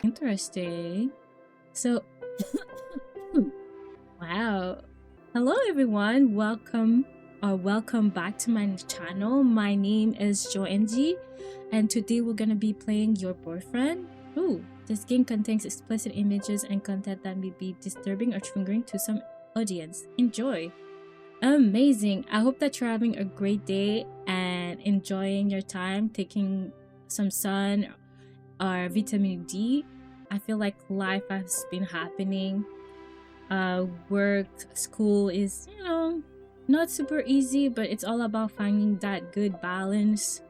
Interesting. So, wow. Hello, everyone. Welcome back to my channel. My name is Joangie, and today we're gonna be playing Your Boyfriend. Ooh, this game contains explicit images and content that may be disturbing or triggering to some audience. Enjoy. Amazing. I hope that you're having a great day and enjoying your time, taking some sun or vitamin D. I feel like life has been happening. Work, school is, not super easy, but it's all about finding that good balance.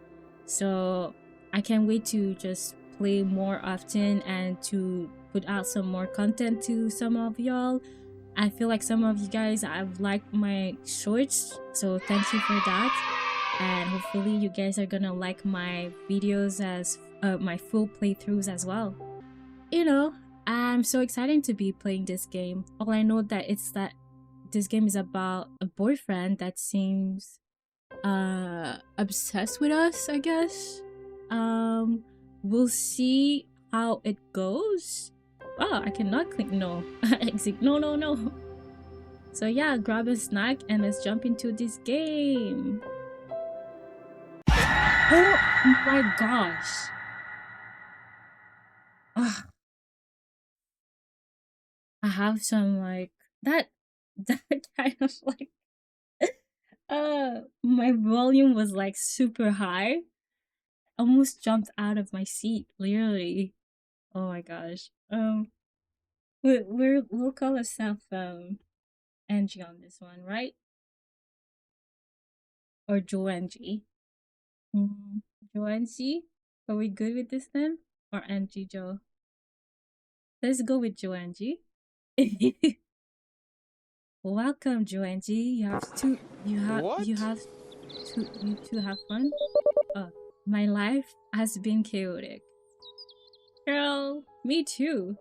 So I can't wait to just play more often and to put out some more content to some of y'all. I feel like some of you guys have liked my shorts, so thank you for that. And hopefully you guys are gonna like my videos as my full playthroughs as well. I'm so excited to be playing this game. All I know that it's that this game is about a boyfriend that seems obsessed with us, I guess. We'll see how it goes. Oh, I cannot click no. Exit. No, no, no. So yeah, grab a snack and let's jump into this game. Oh my gosh. Ugh. I have some like that that kind of like my volume was like super high. Almost jumped out of my seat, literally. Oh my gosh. We'll call ourselves Angie on this one, right? Or Joangie. Mm, Joangie? Are we good with this then? Or Angie Joe? Let's go with Joangie. Welcome, Joangie. You What? have you two have fun. My life has been chaotic. Girl, me too.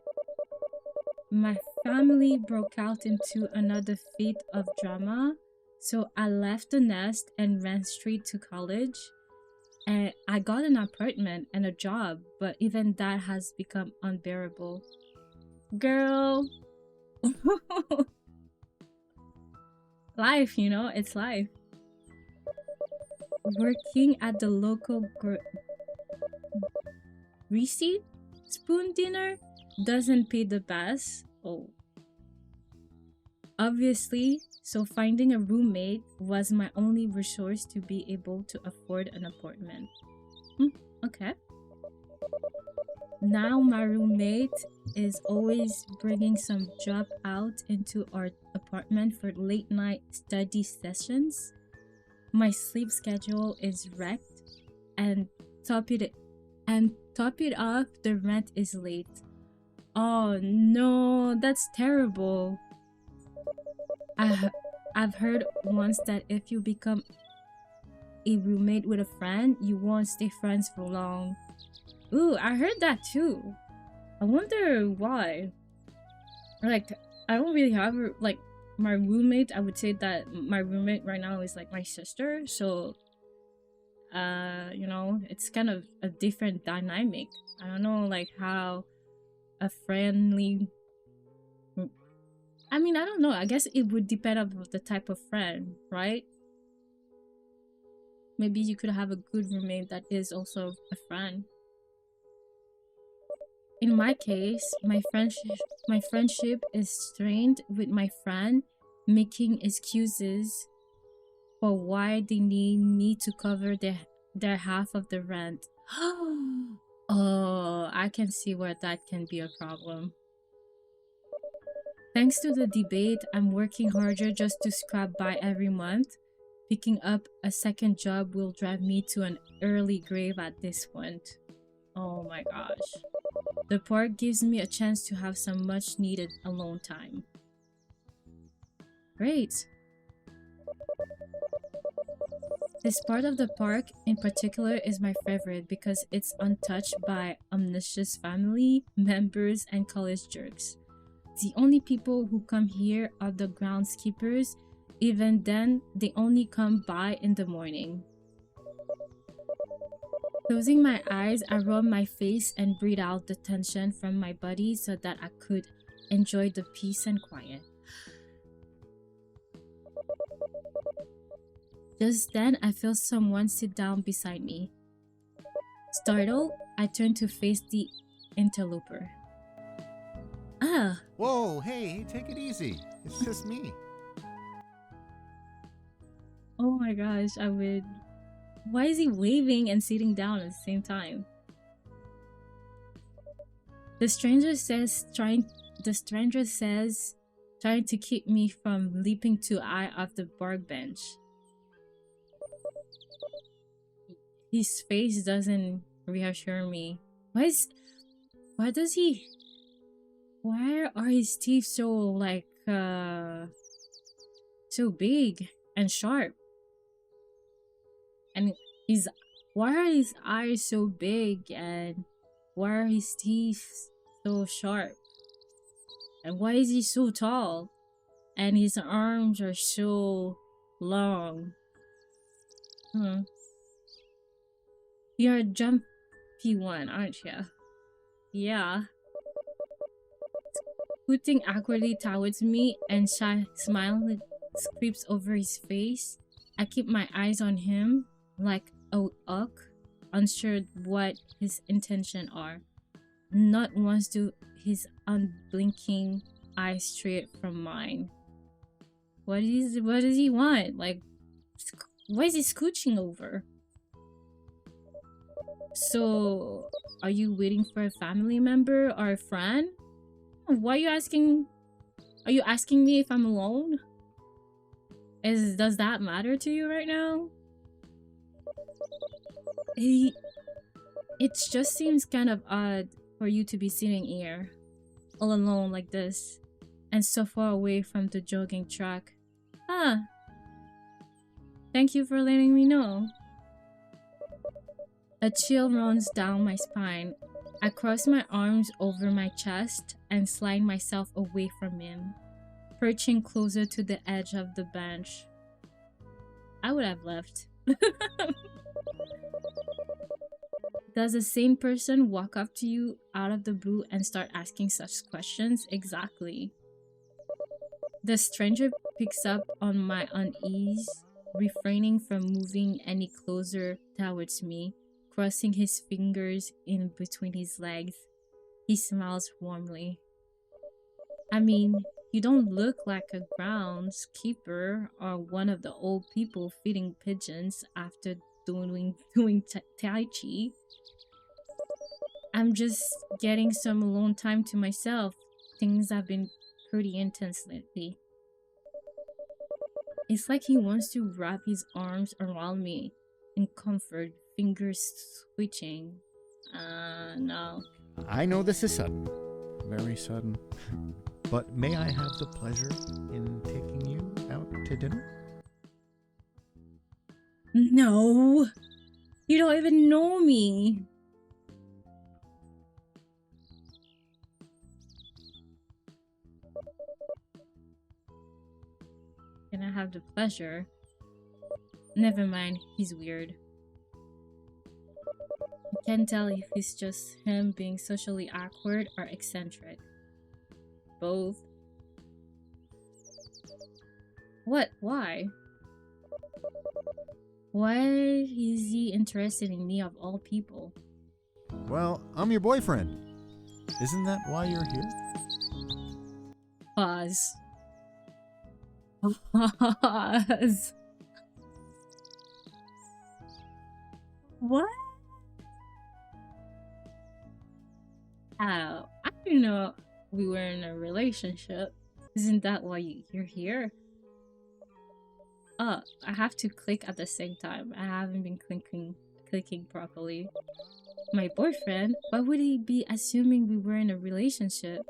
My family broke out into another fit of drama, so I left the nest and ran straight to college. And I got an apartment and a job, but even that has become unbearable. Girl, life, it's life. Working at the local greasy spoon dinner doesn't pay the best. Oh, obviously, so finding a roommate was my only resource to be able to afford an apartment. Okay. Now my roommate is always bringing some job out into our apartment for late night study sessions. My sleep schedule is wrecked, and top it off, the rent is late. Oh no, that's terrible. I've heard once that if you become a roommate with a friend, you won't stay friends for long. Ooh, I heard that too. I wonder why. Like, I don't really have like my roommate. I would say that my roommate right now is like my sister. So, it's kind of a different dynamic. I don't know, like how a friendly. I mean, I don't know. I guess it would depend on the type of friend, right? Maybe you could have a good roommate that is also a friend. In my case, my friendship is strained with my friend making excuses for why they need me to cover their half of the rent. Oh, I can see where that can be a problem. Thanks to the debate, I'm working harder just to scrap by every month. Picking up a second job will drive me to an early grave at this point. Oh my gosh. The park gives me a chance to have some much needed alone time. Great. This part of the park in particular is my favorite because it's untouched by omniscious family members and college jerks. The only people who come here are the groundskeepers. Even then, they only come by in the morning. Closing my eyes, I rub my face and breathe out the tension from my body so that I could enjoy the peace and quiet. Just then, I feel someone sit down beside me. Startled, I turn to face the interloper. Ah, Whoa, hey, take it easy. It's just me. oh my gosh, I would. Why is he waving and sitting down at the same time? The stranger says, trying to keep me from leaping too high off the park bench. His face doesn't reassure me. Why are his teeth so so big and sharp? And why are his eyes so big, and why are his teeth so sharp? And why is he so tall? And his arms are so long. You're a jumpy one, aren't you? Yeah. Scooting awkwardly towards me and shy smile creeps over his face. I keep my eyes on him like a hawk, unsure what his intentions are. Not once do his unblinking eyes stray from mine. What does he want? Like, why is he scooching over? So, are you waiting for a family member or a friend? Why are you asking? Are you asking me if I'm alone? Does that matter to you right now? It just seems kind of odd for you to be sitting here, all alone like this, and so far away from the jogging track. Ah, thank you for letting me know. A chill runs down my spine. I cross my arms over my chest and slide myself away from him, perching closer to the edge of the bench. I would have left. Does the same person walk up to you out of the blue and start asking such questions? Exactly. The stranger picks up on my unease, refraining from moving any closer towards me, crossing his fingers in between his legs. He smiles warmly. I mean, you don't look like a groundskeeper or one of the old people feeding pigeons after doing Tai Chi. I'm just getting some alone time to myself. Things have been pretty intense lately. It's like he wants to wrap his arms around me in comfort, fingers switching. No. I know this is sudden. Very sudden. But may I have the pleasure in taking you out to dinner? No! You don't even know me! Can I have the pleasure? Never mind, he's weird. I can't tell if it's just him being socially awkward or eccentric. Both. What? Why? Why is he interested in me of all people? Well, I'm your boyfriend. Isn't that why you're here? Pause. Pause. What? I didn't know we were in a relationship. Isn't that why you're here? I have to click at the same time. I haven't been clicking properly. My boyfriend? Why would he be assuming we were in a relationship?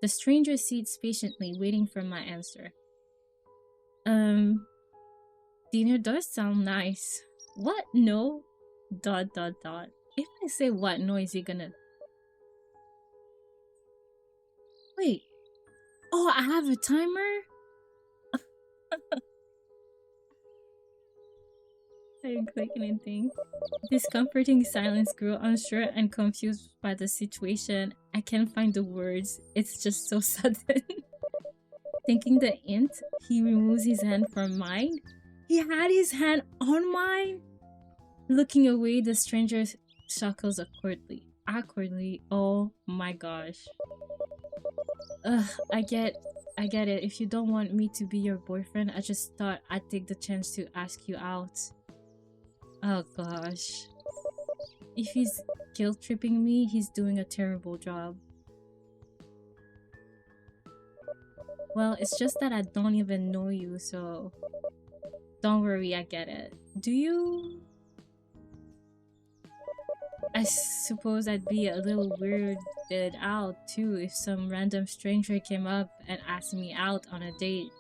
The stranger sits patiently, waiting for my answer. Dinner does sound nice. What? No? ... If I say what, no, is he gonna... Wait. Oh, I have a timer? I didn't click anything. Discomforting silence grew, unsure and confused by the situation. I can't find the words. It's just so sudden. Taking the int, he removes his hand from mine. He had his hand on mine. Looking away, the stranger chuckles awkwardly. Oh my gosh. Ugh, I get it. If you don't want me to be your boyfriend, I just thought I'd take the chance to ask you out. Oh gosh. If he's guilt tripping me, he's doing a terrible job. Well, it's just that I don't even know you, so don't worry, I get it. Do you? I suppose I'd be a little weirded out too if some random stranger came up and asked me out on a date.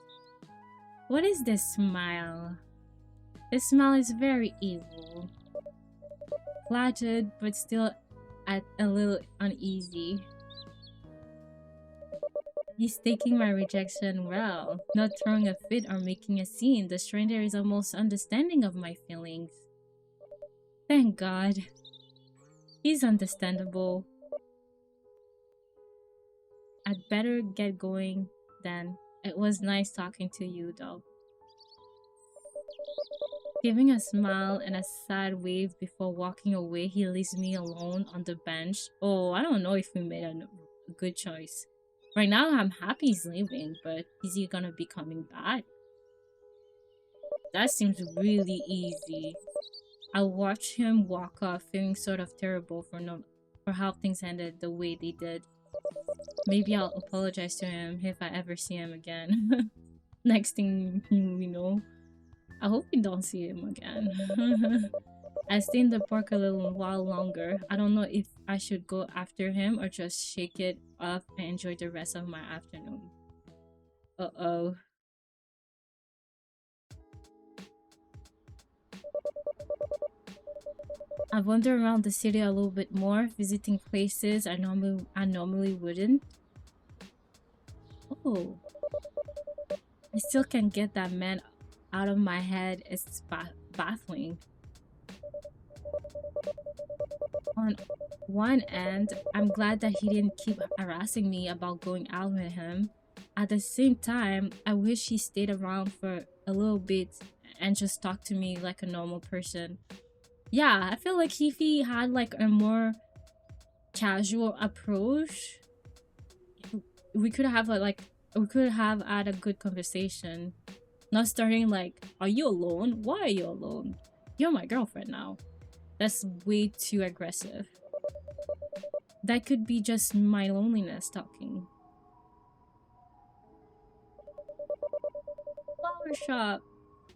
What is this smile? This smile is very evil. Flattered, but still a little uneasy. He's taking my rejection well, not throwing a fit or making a scene. The stranger is almost understanding of my feelings. Thank God. He's understandable. I'd better get going then. It was nice talking to you though. Giving a smile and a sad wave before walking away, he leaves me alone on the bench. Oh, I don't know if we made a good choice. Right now, I'm happy he's leaving, but is he gonna be coming back? That seems really easy. I watched him walk off, feeling sort of terrible for how things ended the way they did. Maybe I'll apologize to him if I ever see him again. Next thing we know, I hope we don't see him again. I stay in the park a little while longer. I don't know if I should go after him or just shake it off and enjoy the rest of my afternoon. Uh-oh. I wander around the city a little bit more, visiting places I normally wouldn't. Oh. I still can't get that man out of my head. It's baffling. On one end, I'm glad that he didn't keep harassing me about going out with him. At the same time, I wish he stayed around for a little bit and just talked to me like a normal person. Yeah, I feel like if he had like a more casual approach, we could have had a good conversation. Not starting like, are you alone? Why are you alone? You're my girlfriend now. That's way too aggressive. That could be just my loneliness talking. Flower shop.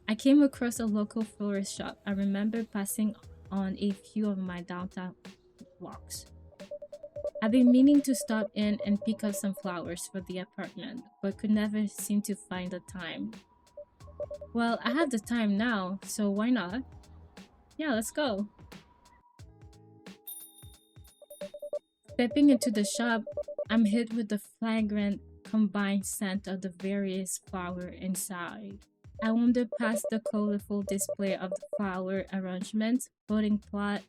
I came across a local florist shop. I remember passing on a few of my downtown walks. I've been meaning to stop in and pick up some flowers for the apartment, but could never seem to find the time. Well, I have the time now, so why not? Yeah, let's go. Stepping into the shop, I'm hit with the flagrant combined scent of the various flowers inside. I wander past the colorful display of the flower arrangements, potting plot,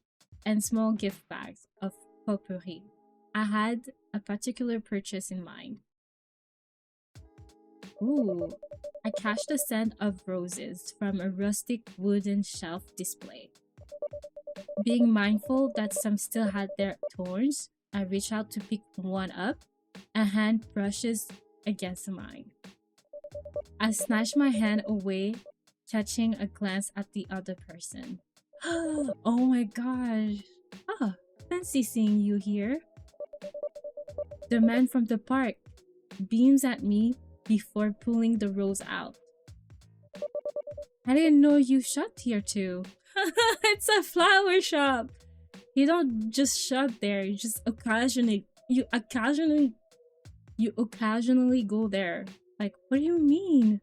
and small gift bags of potpourri. I had a particular purchase in mind. Ooh, I catch the scent of roses from a rustic wooden shelf display. Being mindful that some still had their thorns, I reach out to pick one up. A hand brushes against mine. I snatch my hand away, catching a glance at the other person. Oh my gosh. Ah, fancy seeing you here. The man from the park beams at me before pulling the rose out. I didn't know you shopped here too. It's a flower shop. You don't just shop there. You just occasionally go there. Like, what do you mean?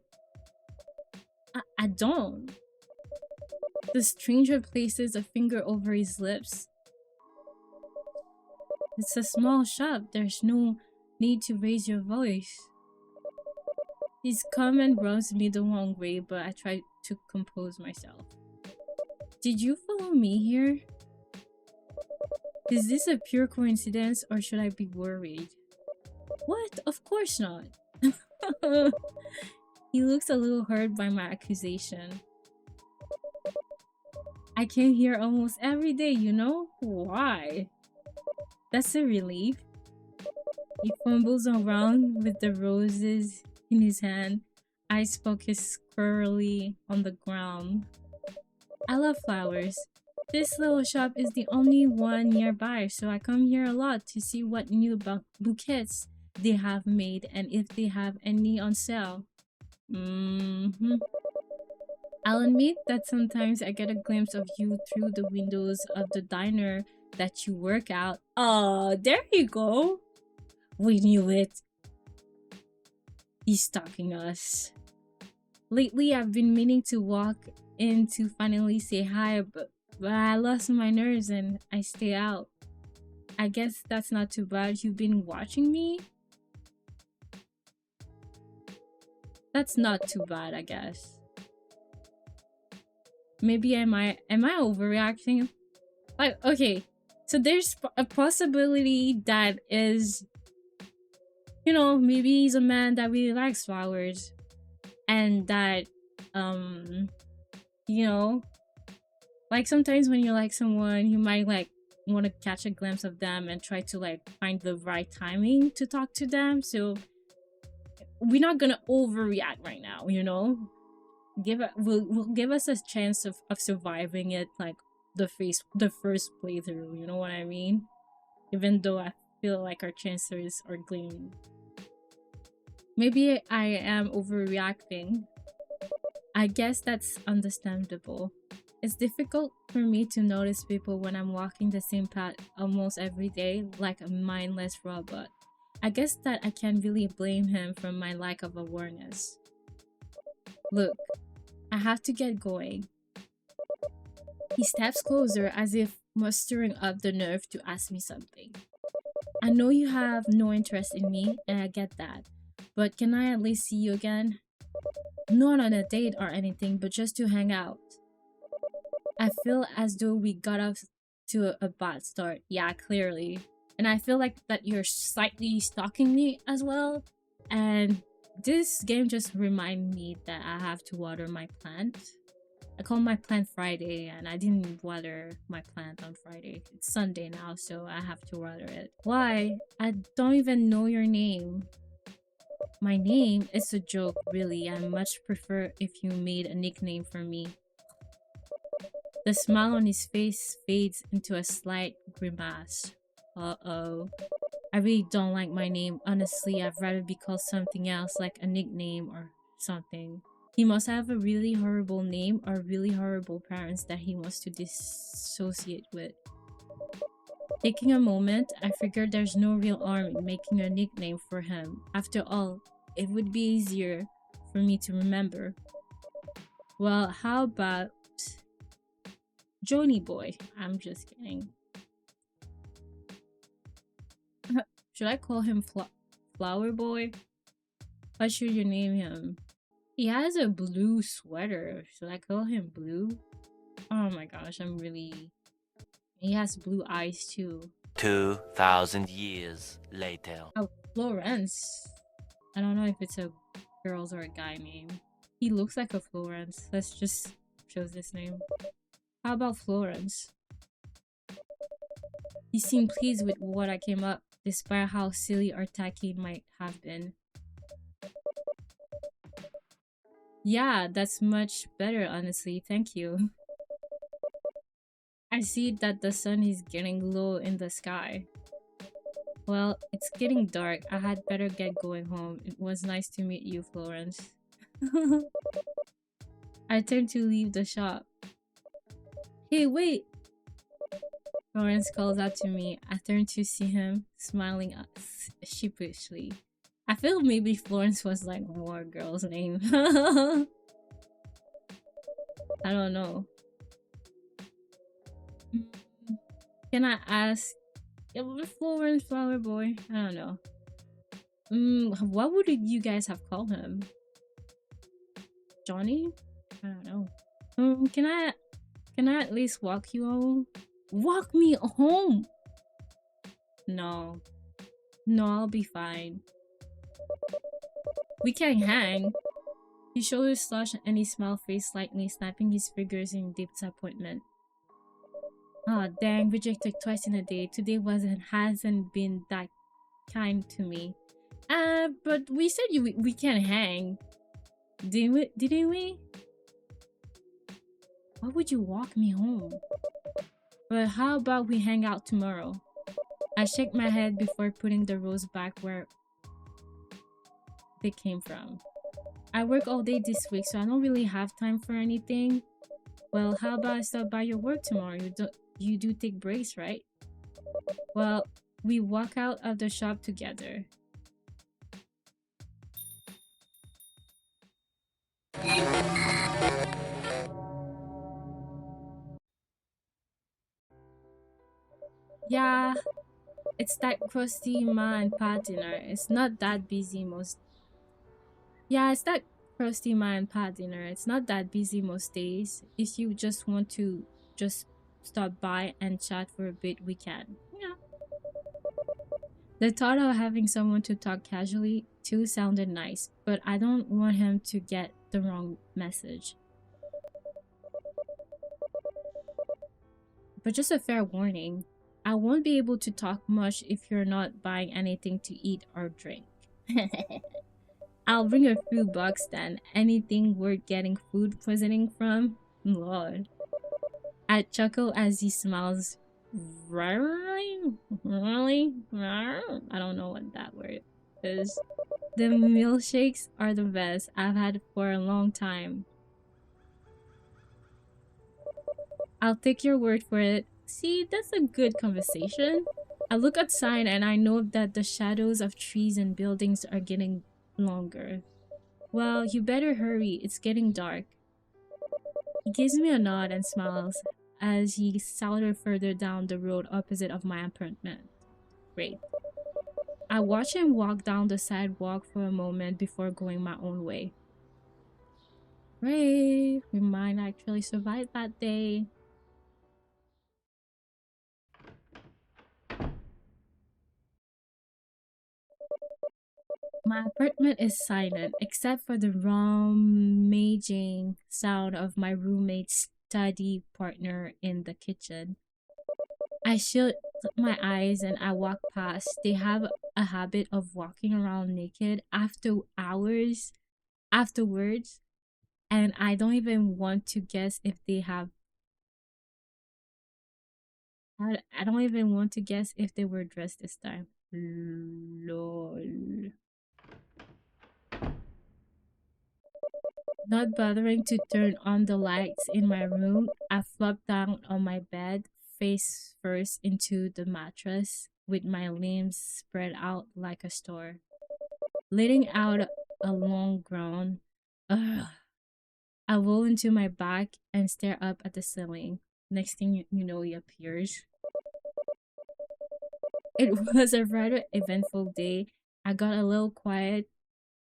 I don't. The stranger places a finger over his lips. It's a small shop. There's no need to raise your voice. His comment rubs me the wrong way, but I try to compose myself. Did you follow me here? Is this a pure coincidence or should I be worried? What? Of course not. He looks a little hurt by my accusation. I came here almost every day, you know? Why? That's a relief. He fumbles around with the roses in his hand. Eyes focus squarely on the ground. I love flowers. This little shop is the only one nearby, so I come here a lot to see what new bouquets they have made and if they have any on sale. I'll admit that sometimes I get a glimpse of you through the windows of the diner that you work out. Oh, there you go. We knew it. He's stalking us. Lately, I've been meaning to walk in to finally say hi, but I lost my nerves and I stay out. I guess that's not too bad. You've been watching me? That's not too bad, I guess. Maybe am I overreacting? Like, okay, so there's a possibility that is, you know, maybe he's a man that really likes flowers and that you know, like sometimes when you like someone, you might like want to catch a glimpse of them and try to like find the right timing to talk to them. So we're not gonna overreact right now, you know. Will give us a chance of surviving it, like the first playthrough, you know what I mean? Even though I feel like our chances are gleaming. Maybe I am overreacting. I guess that's understandable. It's difficult for me to notice people when I'm walking the same path almost every day like a mindless robot. I guess that I can't really blame him for my lack of awareness. Look, I have to get going. He steps closer as if mustering up the nerve to ask me something. I know you have no interest in me, and I get that. But can I at least see you again? Not on a date or anything, but just to hang out. I feel as though we got off to a bad start. Yeah, clearly. And I feel like that you're slightly stalking me as well. And this game just reminded me that I have to water my plant. I called my plant Friday and I didn't water my plant on Friday. It's Sunday now, so I have to water it. Why? I don't even know your name. My name is a joke, really. I much prefer if you made a nickname for me. The smile on his face fades into a slight grimace. Uh-oh. I really don't like my name. Honestly, I'd rather be called something else, like a nickname or something. He must have a really horrible name or really horrible parents that he wants to dissociate with. Taking a moment, I figured there's no real harm in making a nickname for him. After all, it would be easier for me to remember. Well, how about Johnny Boy? I'm just kidding. Should I call him Flower Boy? How should you name him? He has a blue sweater. Should I call him Blue? Oh my gosh, he has blue eyes too. 2,000 years later. Oh, Florence. I don't know if it's a girl's or a guy name. He looks like a Florence. Let's just choose this name. How about Florence? He seemed pleased with what I came up, despite how silly or tacky it might have been. Yeah, that's much better, honestly. Thank you. I see that the sun is getting low in the sky. Well, it's getting dark. I had better get going home. It was nice to meet you, Florence. I turned to leave the shop. Hey, wait! Florence calls out to me. I turn to see him, smiling sheepishly. I feel maybe Florence was like more girl's name. I don't know. Can I ask? Florence Flower Boy? I don't know. What would you guys have called him? Johnny? I don't know. Can I Can I at least walk you home? Walk me home! No. No, I'll be fine. We can't hang. His shoulders slouched and he smiled face slightly, snapping his fingers in deep disappointment. Oh dang, rejected twice in a day. Today hasn't been that kind to me. But we said we can't hang. Didn't we? Why would you walk me home? But how about we hang out tomorrow? I shake my head before putting the rose back where they came from. I work all day this week, so I don't really have time for anything. Well, how about I stop by your work tomorrow? You do take breaks, right? Well, we walk out of the shop together. Yeah, it's that crusty ma and pa dinner. It's not that busy most. Yeah, it's that crusty ma and pa dinner. It's not that busy most days. If you just want to just stop by and chat for a bit, we can. Yeah. The thought of having someone to talk casually to sounded nice, but I don't want him to get the wrong message. But just a fair warning, I won't be able to talk much if you're not buying anything to eat or drink. I'll bring a few bucks then. Anything worth getting food poisoning from? Lord. I chuckle as he smiles. Really? I don't know what that word is. The milkshakes are the best I've had for a long time. I'll take your word for it. See, that's a good conversation. I look outside and I know that the shadows of trees and buildings are getting longer. Well, you better hurry. It's getting dark. He gives me a nod and smiles as he sauntered further down the road opposite of my apartment. Great. I watch him walk down the sidewalk for a moment before going my own way. Great. We might actually survive that day. My apartment is silent except for the rummaging sound of my roommate's study partner in the kitchen. I shut my eyes and I walk past. They have a habit of walking around naked after hours afterwards, and I don't even want to guess if they have. I don't even want to guess if they were dressed this time. Lol. Not bothering to turn on the lights in my room, I flop down on my bed, face first into the mattress, with my limbs spread out like a store. Letting out a long groan, ugh, I roll into my back and stare up at the ceiling. Next thing you know, he appears. It was a rather eventful day. I got a little quiet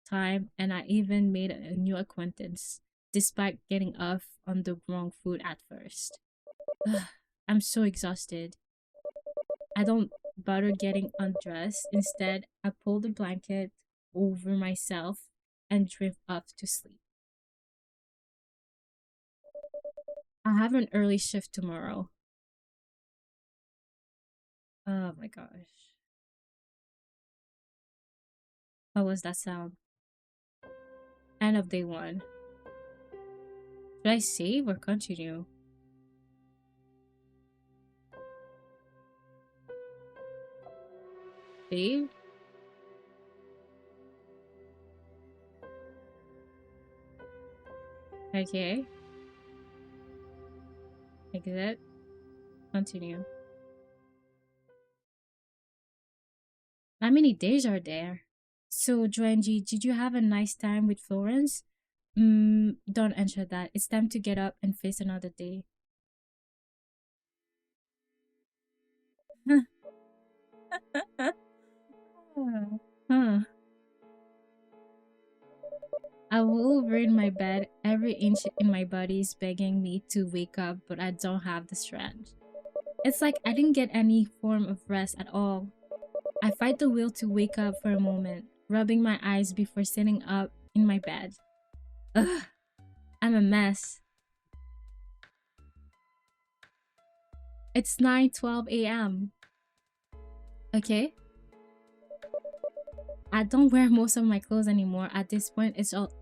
time and I even made a new acquaintance, despite getting off on the wrong foot at first. I'm so exhausted. I don't bother getting undressed. Instead, I pull the blanket over myself and drift off to sleep. I have an early shift tomorrow. Oh my gosh. What was that sound? End of day one. Should I save or continue? Save? Okay. Exit. Continue. How many days are there? So, Joanji, did you have a nice time with Florence? Don't answer that. It's time to get up and face another day. Huh. I roll over in my bed, every inch in my body is begging me to wake up, but I don't have the strength. It's like I didn't get any form of rest at all. I fight the will to wake up for a moment, rubbing my eyes before sitting up in my bed. Ugh, I'm a mess. It's 9:12 a.m. Okay? I don't wear most of my clothes anymore. At this point, it's all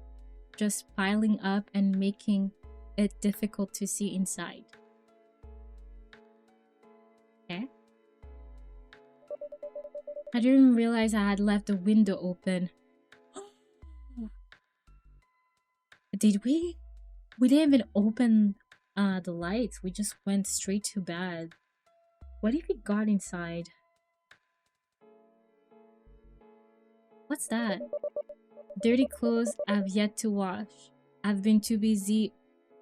just piling up and making it difficult to see inside. Okay? I didn't realize I had left the window open. Did we? We didn't even open the lights. We just went straight to bed. What if we got inside? What's that? Dirty clothes I've yet to wash. I've been too busy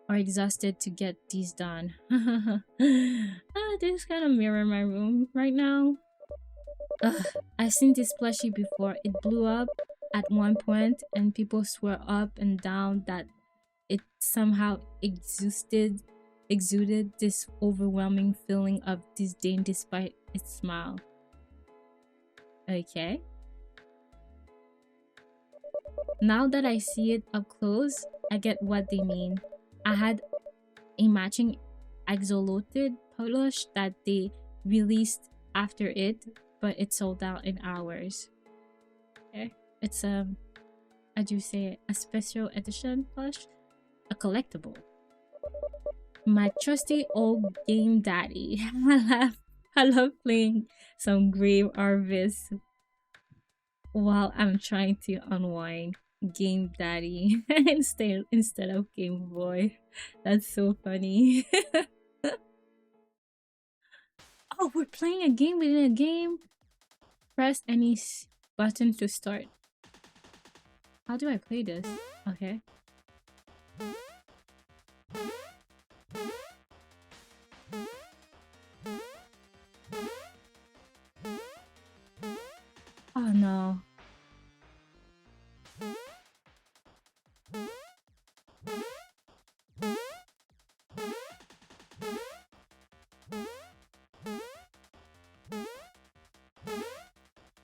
or exhausted to get these done. This kind of mirror my room right now. Ugh, I've seen this plushie before. It blew up at one point and people swore up and down that it somehow exuded this overwhelming feeling of disdain despite its smile. Okay. Now that I see it up close, I get what they mean. I had a matching axolotl plush that they released after it, but it sold out in hours. Okay. It's how do you say it? A special edition plush? A collectible. My trusty old game daddy. I love playing some Grave Harvest while I'm trying to unwind. Game daddy instead of Game Boy. That's so funny. Oh, we're playing a game within a game. Press any button to start. How do I play this? Okay. Oh no.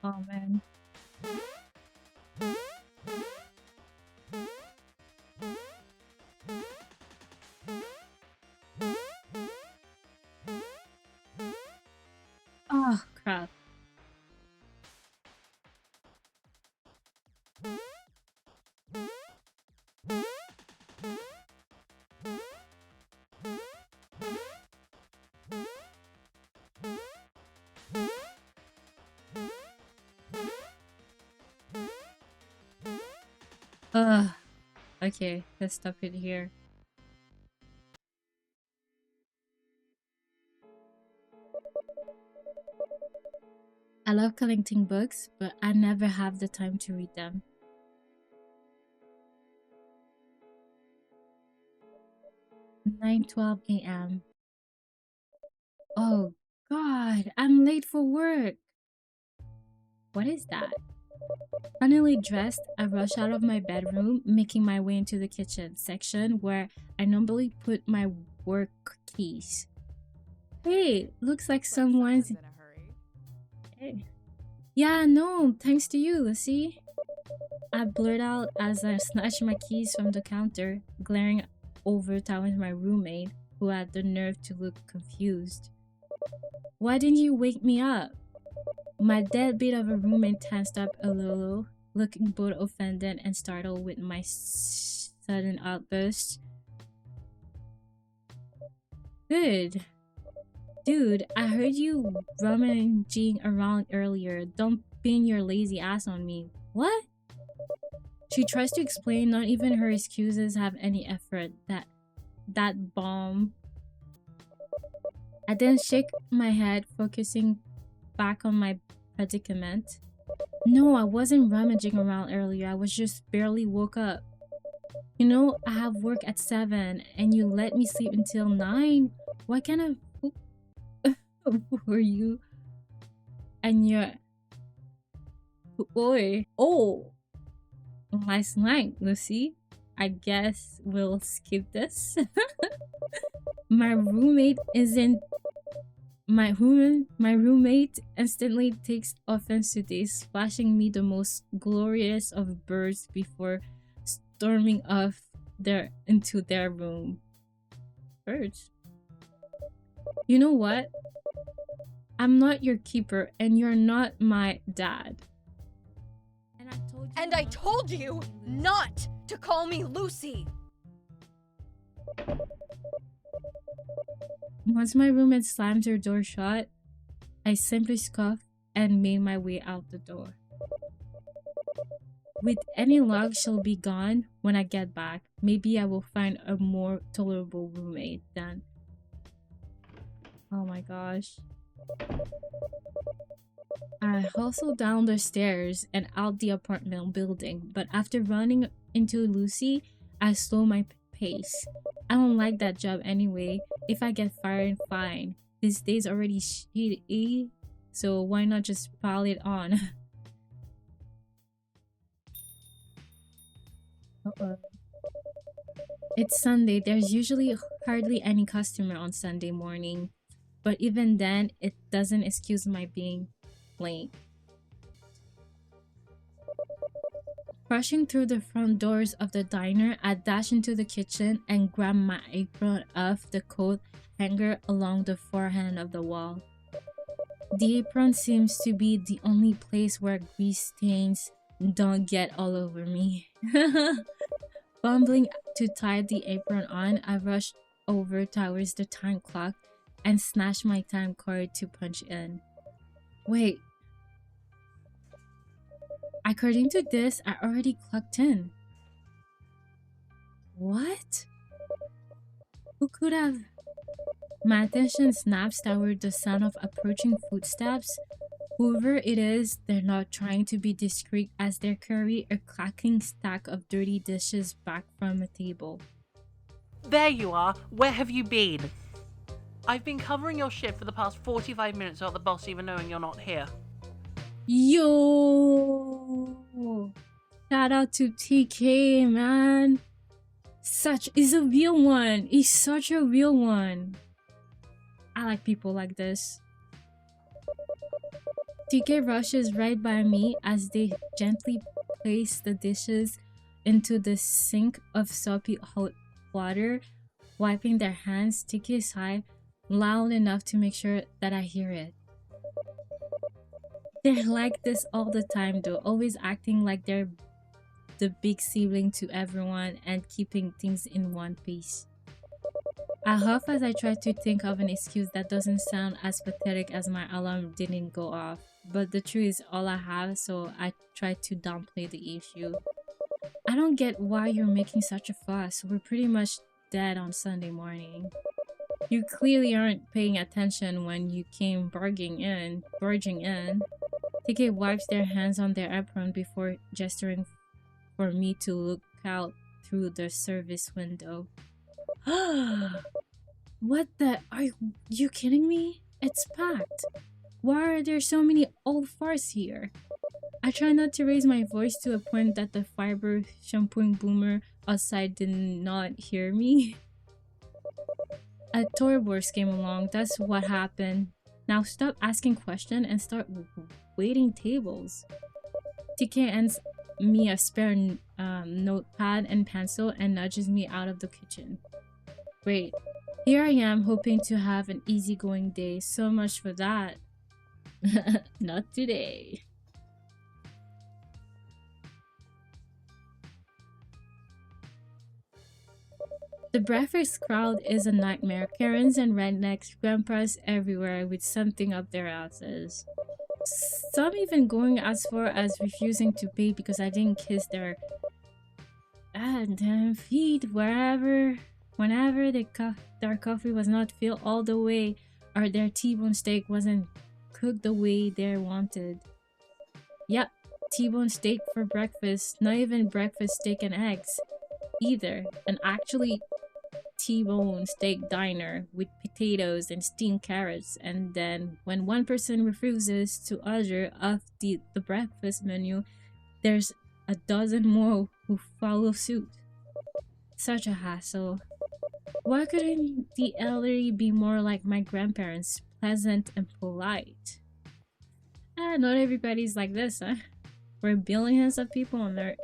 Oh man. Oh crap. Okay, let's stop it here. I love collecting books, but I never have the time to read them. 9:12 a.m. Oh god, I'm late for work. What is that? Finally dressed, I rush out of my bedroom, making my way into the kitchen section where I normally put my work keys. Hey, looks like someone's in a hurry. Hey. Yeah, no, thanks to you, Lucy. I blurt out as I snatch my keys from the counter, glaring over towards my roommate, who had the nerve to look confused. Why didn't you wake me up? My deadbeat of a roommate tensed up a little, looking both offended and startled with my sudden outburst. Good. Dude, I heard you rummaging around earlier. Don't pin your lazy ass on me. What? She tries to explain, not even her excuses have any effort. That bomb. I then shake my head, focusing back on my predicament. No, I wasn't rummaging around earlier. I was just barely woke up. You know, I have work at 7 and you let me sleep until 9. What kind of were you? And you're... Boy. Oh! Last night, Lucy. I guess we'll skip this. My roommate isn't my roommate instantly takes offense to this, flashing me the most glorious of birds before storming off into their room. Birds. You know what? I'm not your keeper and you're not my dad. And I told you not to call me Lucy! Once my roommate slammed her door shut, I simply scoffed and made my way out the door. With any luck, she'll be gone when I get back. Maybe I will find a more tolerable roommate then. Oh my gosh. I hustled down the stairs and out the apartment building, but after running into Lucy, I slowed my pace. I don't like that job anyway. If I get fired, fine. This day's already shitty, so why not just pile it on? Uh-oh. It's Sunday. There's usually hardly any customer on Sunday morning, but even then, it doesn't excuse my being late. Rushing through the front doors of the diner, I dash into the kitchen and grab my apron off the coat hanger along the far end of the wall. The apron seems to be the only place where grease stains don't get all over me. Fumbling to tie the apron on, I rush over towards the time clock and snatch my time card to punch in. Wait. According to this, I already clocked in. What? Who could have? My attention snaps toward the sound of approaching footsteps. Whoever it is, they're not trying to be discreet as they carry a clacking stack of dirty dishes back from a table. There you are. Where have you been? I've been covering your shift for the past 45 minutes without the boss even knowing you're not here. Yo! Shout out to TK, man. He's a real one. He's such a real one. I like people like this. TK rushes right by me as they gently place the dishes into the sink of soapy hot water, wiping their hands. TK sigh loud enough to make sure that I hear it. They're like this all the time though, always acting like they're the big sibling to everyone and keeping things in one piece. I huff as I try to think of an excuse that doesn't sound as pathetic as my alarm didn't go off, but the truth is all I have, so I try to downplay the issue. I don't get why you're making such a fuss. We're pretty much dead on Sunday morning. You clearly aren't paying attention when you came barging in. TK wipes their hands on their apron before gesturing for me to look out through the service window. What the? Are you kidding me? It's packed. Why are there so many old farts here? I try not to raise my voice to a point that the fiber shampooing boomer outside did not hear me. A tour bus came along. That's what happened. Now stop asking questions and start waiting tables. TK hands me a spare notepad and pencil and nudges me out of the kitchen. Great. Here I am hoping to have an easygoing day. So much for that. Not today. The breakfast crowd is a nightmare. Karens and rednecks, grandpas everywhere with something up their asses. Some even going as far as refusing to pay because I didn't kiss their damn feet whenever their coffee was not filled all the way or their T-bone steak wasn't cooked the way they wanted. Yep, T-bone steak for breakfast. Not even breakfast steak and eggs either. And actually T-bone steak diner with potatoes and steamed carrots, and then when one person refuses to order off the breakfast menu, there's a dozen more who follow suit. Such a hassle. Why couldn't the elderly be more like my grandparents, pleasant and polite? Not everybody's like this, huh? We're billions of people on Earth.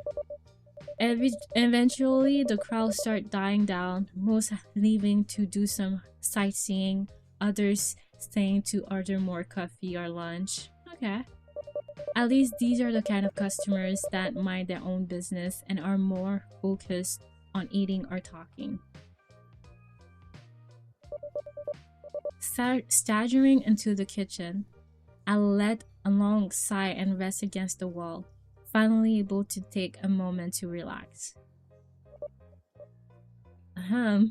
Eventually, the crowd start dying down, most leaving to do some sightseeing, others staying to order more coffee or lunch. Okay. At least these are the kind of customers that mind their own business and are more focused on eating or talking. Staggering into the kitchen, I let a long sigh and rest against the wall, finally able to take a moment to relax. I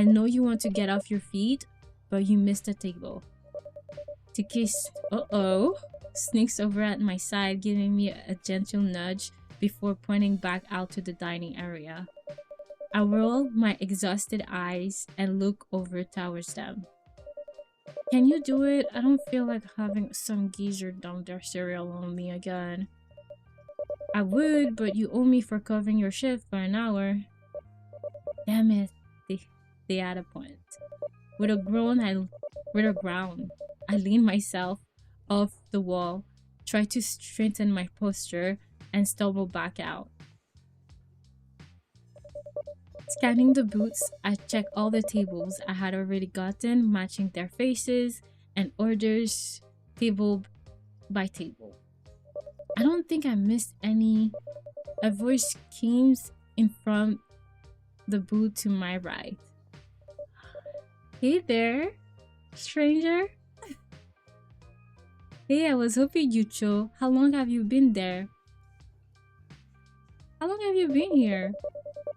know you want to get off your feet, but you missed the table. Tiki sneaks over at my side, giving me a gentle nudge before pointing back out to the dining area. I roll my exhausted eyes and look over towards them. Can you do it? I don't feel like having some geezer dump their cereal on me again. I would, but you owe me for covering your shift for an hour. Damn it, they add a point. With a groan, I lean myself off the wall, try to straighten my posture, and stumble back out. Scanning the booths, I check all the tables I had already gotten, matching their faces and orders table by table. I don't think I missed any. A voice came in from the booth to my right. Hey there, stranger. Hey, I was hoping you'd show. How long have you been there? How long have you been here?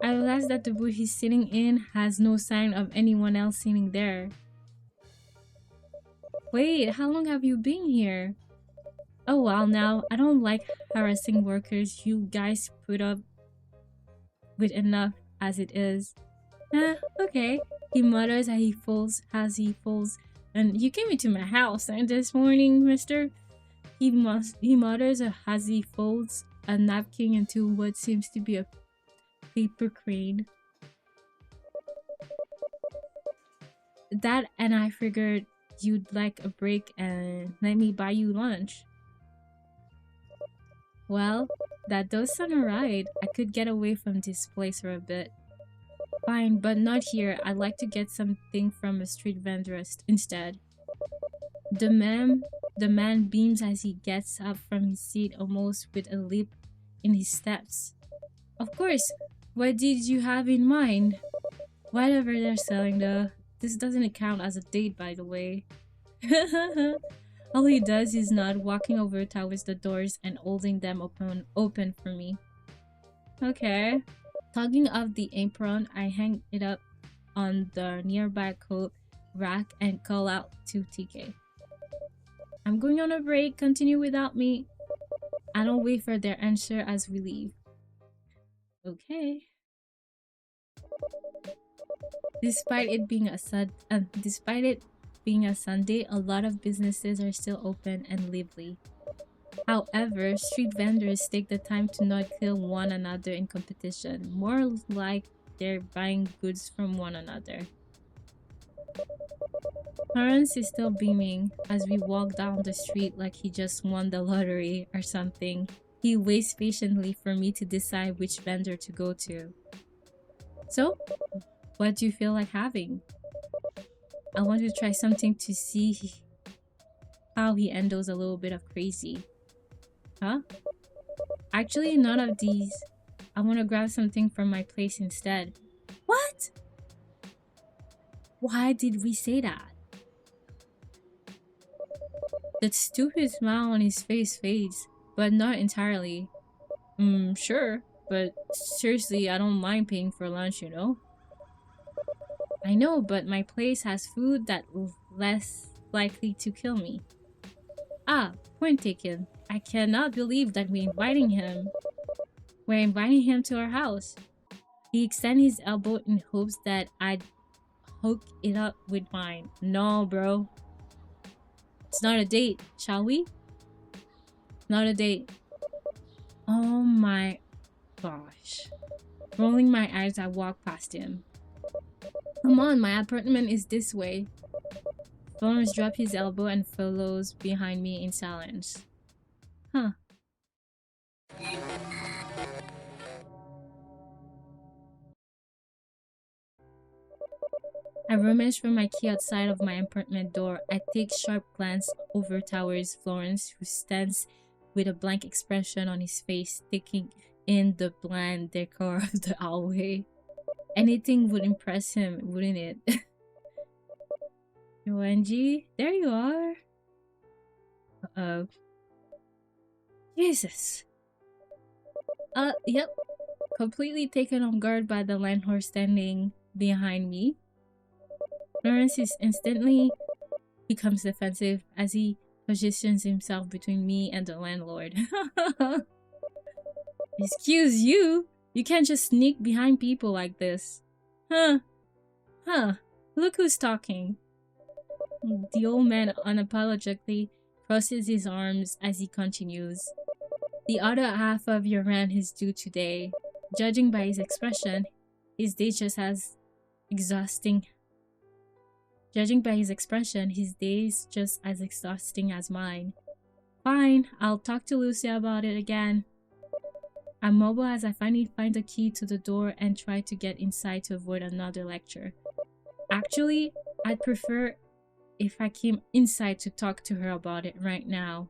I realized that the booth he's sitting in has no sign of anyone else sitting there. Wait, how long have you been here? Oh well, now, I don't like harassing workers. You guys put up with enough as it is. Okay. He mutters as he folds. And you came into my house this morning, mister? He mutters as he folds a napkin into what seems to be a paper crane. That and I figured you'd like a break and let me buy you lunch. Well, that does sound alright. I could get away from this place for a bit. Fine, but not here. I'd like to get something from a street vendor instead. The man beams as he gets up from his seat, almost with a leap in his steps. Of course, what did you have in mind? Whatever they're selling though. This doesn't count as a date, by the way. All he does is nod, walking over towards the doors and holding them open for me. Okay. Tugging off the apron, I hang it up on the nearby coat rack and call out to TK. I'm going on a break, continue without me. I don't wait for their answer as we leave. Okay. Despite it being a Sunday, a lot of businesses are still open and lively. However, street vendors take the time to not kill one another in competition, more like they're buying goods from one another. Lawrence is still beaming as we walk down the street like he just won the lottery or something. He waits patiently for me to decide which vendor to go to. So, what do you feel like having? I want to try something to see how he handles a little bit of crazy. Huh? Actually, none of these. I want to grab something from my place instead. What? Why did we say that? The stupid smile on his face fades, but not entirely. Sure, but seriously, I don't mind paying for lunch, you know? I know, but my place has food that's less likely to kill me. Ah, point taken. I cannot believe that we're inviting him. We're inviting him to our house. He extended his elbow in hopes that I'd hook it up with mine. No, bro. It's not a date, shall we? Not a date. Oh my gosh. Rolling my eyes, I walk past him. Come on, my apartment is this way. Florence drops his elbow and follows behind me in silence. Huh. I rummage for my key outside of my apartment door. I take a sharp glance over towards Florence, who stands with a blank expression on his face, taking in the bland decor of the hallway. Anything would impress him, wouldn't it? ONG, there you are. Uh-oh. Jesus. Yep. Completely taken off guard by the landlord standing behind me. Florence is instantly becomes defensive as he positions himself between me and the landlord. Excuse you? You can't just sneak behind people like this. Huh. Look who's talking. The old man unapologetically crosses his arms as he continues. The other half of your rent is due today. Judging by his expression, his day just as exhausting. Judging by his expression, his day's just as exhausting as mine. Fine, I'll talk to Lucy about it again. I'm mobile as I finally find the key to the door and try to get inside to avoid another lecture. Actually, I'd prefer if I came inside to talk to her about it right now.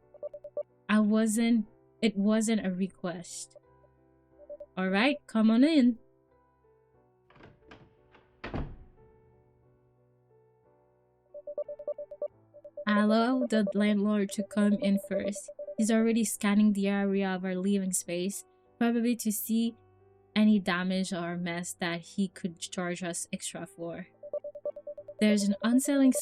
It wasn't a request. Alright, come on in. I allow the landlord to come in first. He's already scanning the area of our living space, probably to see any damage or mess that he could charge us extra for. There's an unsettling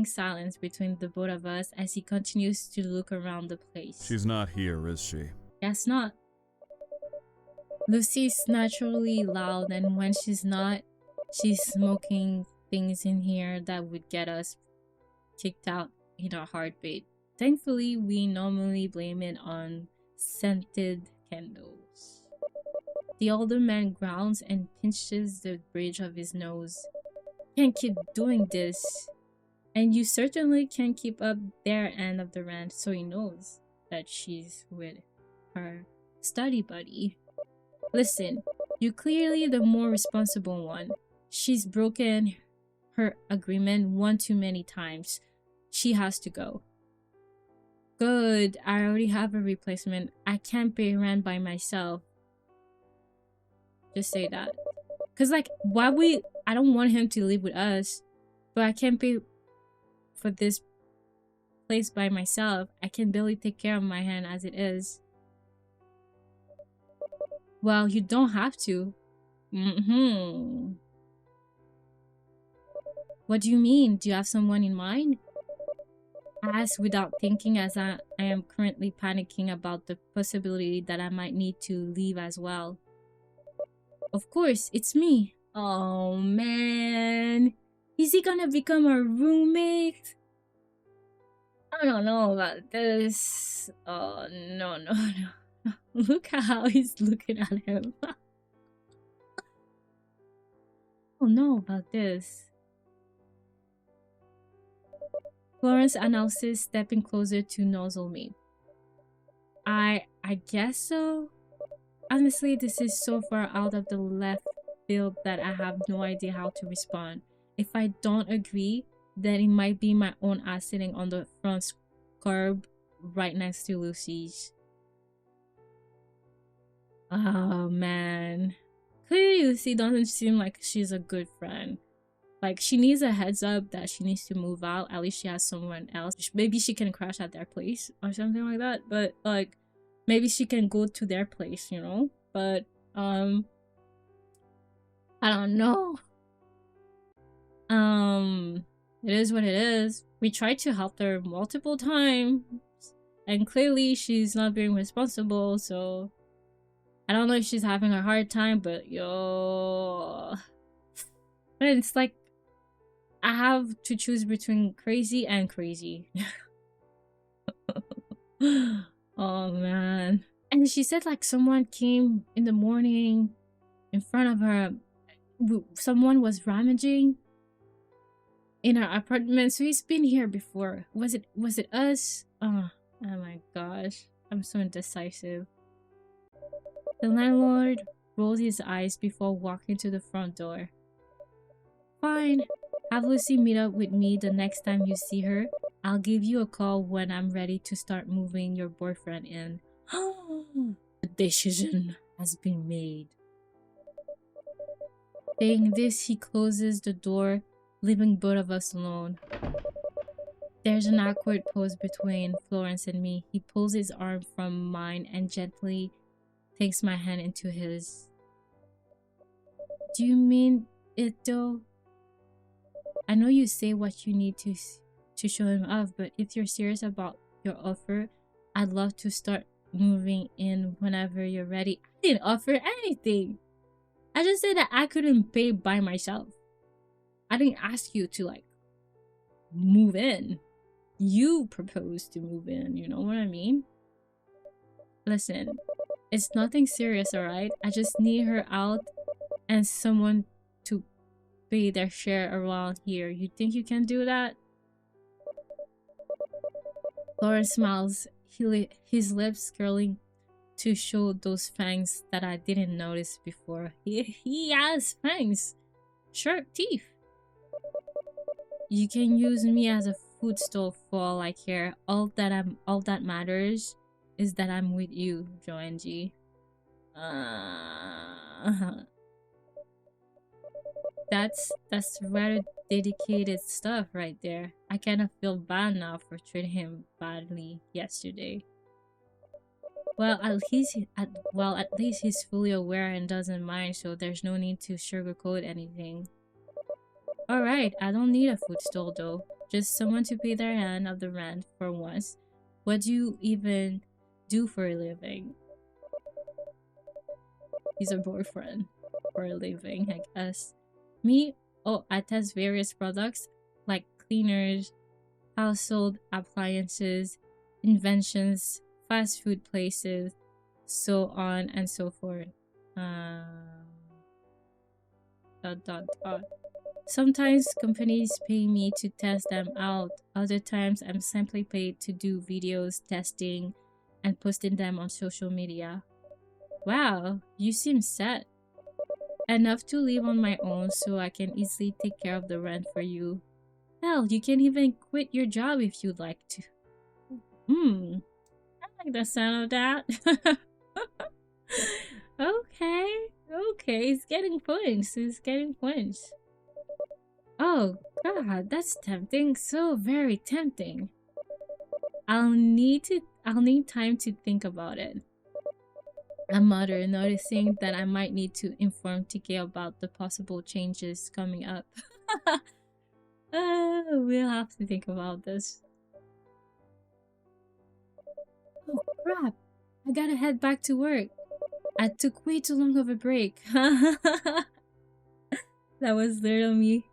silence between the both of us as he continues to look around the place. She's not here, is she? Guess not. Lucy's naturally loud, and when she's not, she's smoking things in here that would get us kicked out in a heartbeat. Thankfully, we normally blame it on scented candles. The older man growls and pinches the bridge of his nose. Can't keep doing this. And you certainly can't keep up their end of the rant, so he knows that she's with her study buddy. Listen, you're clearly the more responsible one. She's broken her agreement one too many times. She has to go. Good, I already have a replacement. I can't pay rent by myself. Just say that. Cause like, I don't want him to live with us, but I can't pay for this place by myself. I can barely take care of my hand as it is. Well, you don't have to. What do you mean? Do you have someone in mind? I ask without thinking, as I am currently panicking about the possibility that I might need to leave as well. Of course, it's me. Oh man. Is he gonna become a roommate? I don't know about this. Oh, no. Look at how he's looking at him. Oh no about this. Florence announces, stepping closer to nozzle me. I guess so. Honestly, this is so far out of the left field that I have no idea how to respond. If I don't agree, then it might be my own ass sitting on the front curb right next to Lucy's. Oh man. Clearly Lucy doesn't seem like she's a good friend. Like, she needs a heads up that she needs to move out. At least she has someone else. Maybe she can crash at their place or something like that. But like, maybe she can go to their place, you know? But I don't know. It is what it is. We tried to help her multiple times, and clearly she's not being responsible, so I don't know if she's having a hard time, but but it's like I have to choose between crazy and crazy. Oh man. And she said like someone came in the morning in front of her. Someone was rummaging in our apartment, so he's been here before. Was it us? Oh my gosh, I'm so indecisive. The landlord rolled his eyes before walking to the front door. Fine, have Lucy meet up with me the next time you see her. I'll give you a call when I'm ready to start moving your boyfriend in. The decision has been made. Saying this, he closes the door, leaving both of us alone. There's an awkward pause between Florence and me. He pulls his arm from mine and gently takes my hand into his. Do you mean it though? I know you say what you need to show him off, but if you're serious about your offer, I'd love to start moving in whenever you're ready. I didn't offer anything. I just said that I couldn't pay by myself. I didn't ask you to like move in. You proposed to move in, you know what I mean? Listen, it's nothing serious, alright? I just need her out and someone to pay their share around here. You think you can do that? Lawrence smiles, his lips curling to show those fangs that I didn't notice before. He has fangs. Sharp teeth. You can use me as a footstool for all I care. All that matters is that I'm with you, Joanne. That's rather dedicated stuff right there. I kind of feel bad now for treating him badly yesterday. Well, at least he's fully aware and doesn't mind, so there's no need to sugarcoat anything. Alright, I don't need a footstool though. Just someone to pay their end of the rent for once. What do you even do for a living? He's a boyfriend for a living, I guess. Me? Oh, I test various products like cleaners, household appliances, inventions, fast food places, so on and so forth. Sometimes companies pay me to test them out. Other times I'm simply paid to do videos, testing, and posting them on social media. Wow, you seem set. Enough to live on my own so I can easily take care of the rent for you. Hell, you can even quit your job if you'd like to. I like the sound of that. Okay, he's getting points. Oh god, that's tempting. So very tempting. I'll need time to think about it. I mutter, noticing that I might need to inform TK about the possible changes coming up. We'll have to think about this. Oh crap, I gotta head back to work. I took way too long of a break. That was literally me.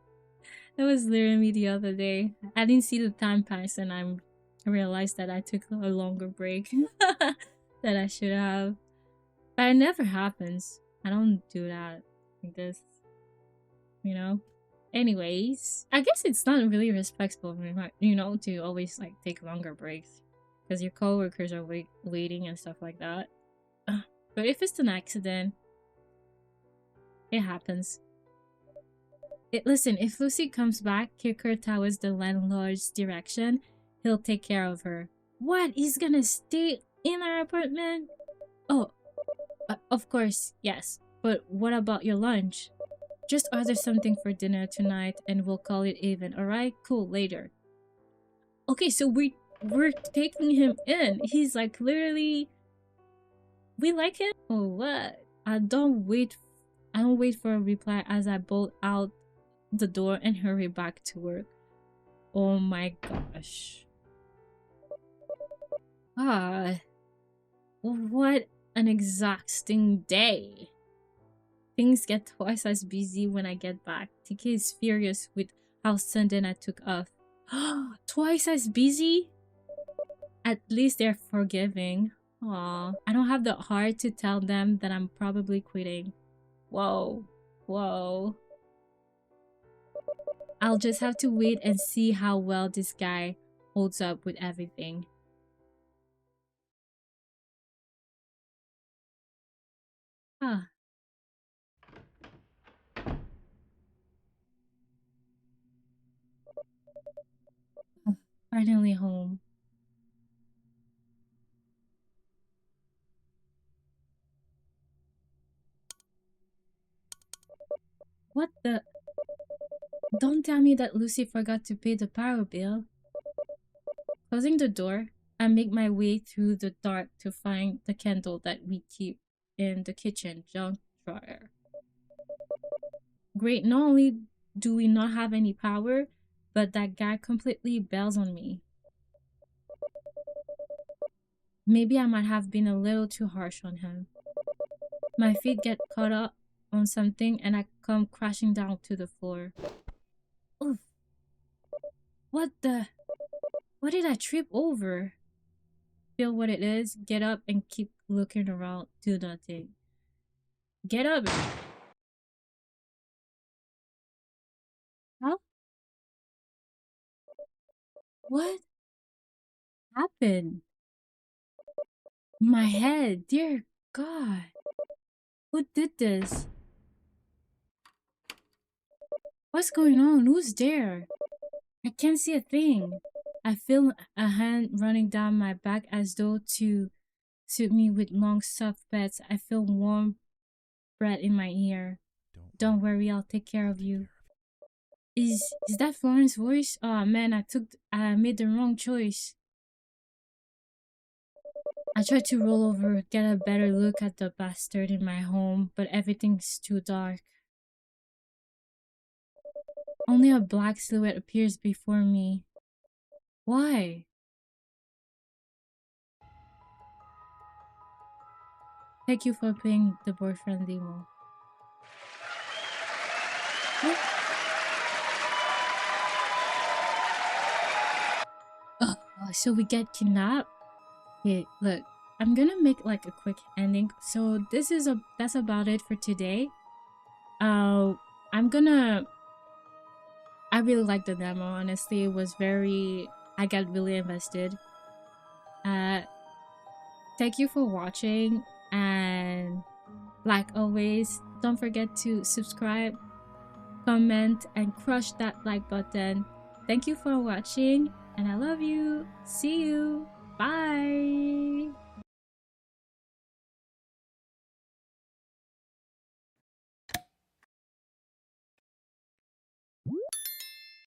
That was literally me the other day. I didn't see the time pass and I realized that I took a longer break than I should have. But it never happens. I don't do that like this. You know? Anyways, I guess it's not really respectful, you know, to always like take longer breaks. Because your coworkers are waiting and stuff like that. But if it's an accident, it happens. Listen, if Lucy comes back, kick her towards the landlord's direction. He'll take care of her. What? He's gonna stay in our apartment? Oh, of course, yes. But what about your lunch? Just order something for dinner tonight and we'll call it even, alright? Cool, later. Okay, so we're taking him in. He's like literally... We like him? Oh, what? I don't wait for a reply as I bolt out the door and hurry back to work. Oh my gosh. Ah, what an exhausting day. Things get twice as busy when I get back. TK is furious with how sudden I took off. Twice as busy? At least they're forgiving. Aw, I don't have the heart to tell them that I'm probably quitting. Whoa. Whoa. I'll just have to wait and see how well this guy holds up with everything. Ah. Finally home. What the? Don't tell me that Lucy forgot to pay the power bill. Closing the door, I make my way through the dark to find the candle that we keep in the kitchen junk drawer. Great, not only do we not have any power, but that guy completely bails on me. Maybe I might have been a little too harsh on him. My feet get caught up on something and I come crashing down to the floor. Oof. What the? What did I trip over? Feel what it is, get up and keep looking around, do nothing. Get up! Huh? What happened? My head, dear God. Who did this? What's going on? Who's there? I can't see a thing. I feel a hand running down my back as though to soothe me with long soft pets. I feel warm breath in my ear. Don't worry, I'll take care of you. Is that Florence's voice? Oh man, I made the wrong choice. I tried to roll over, get a better look at the bastard in my home, but everything's too dark. Only a black silhouette appears before me. Why? Thank you for paying the boyfriend demo. What? Oh, so we get kidnapped? Okay, look, I'm gonna make like a quick ending. So that's about it for today. I really liked the demo, honestly. It was I got really invested. Thank you for watching, and like always, don't forget to subscribe, comment, and crush that like button. Thank you for watching, and I love you. See you. Bye.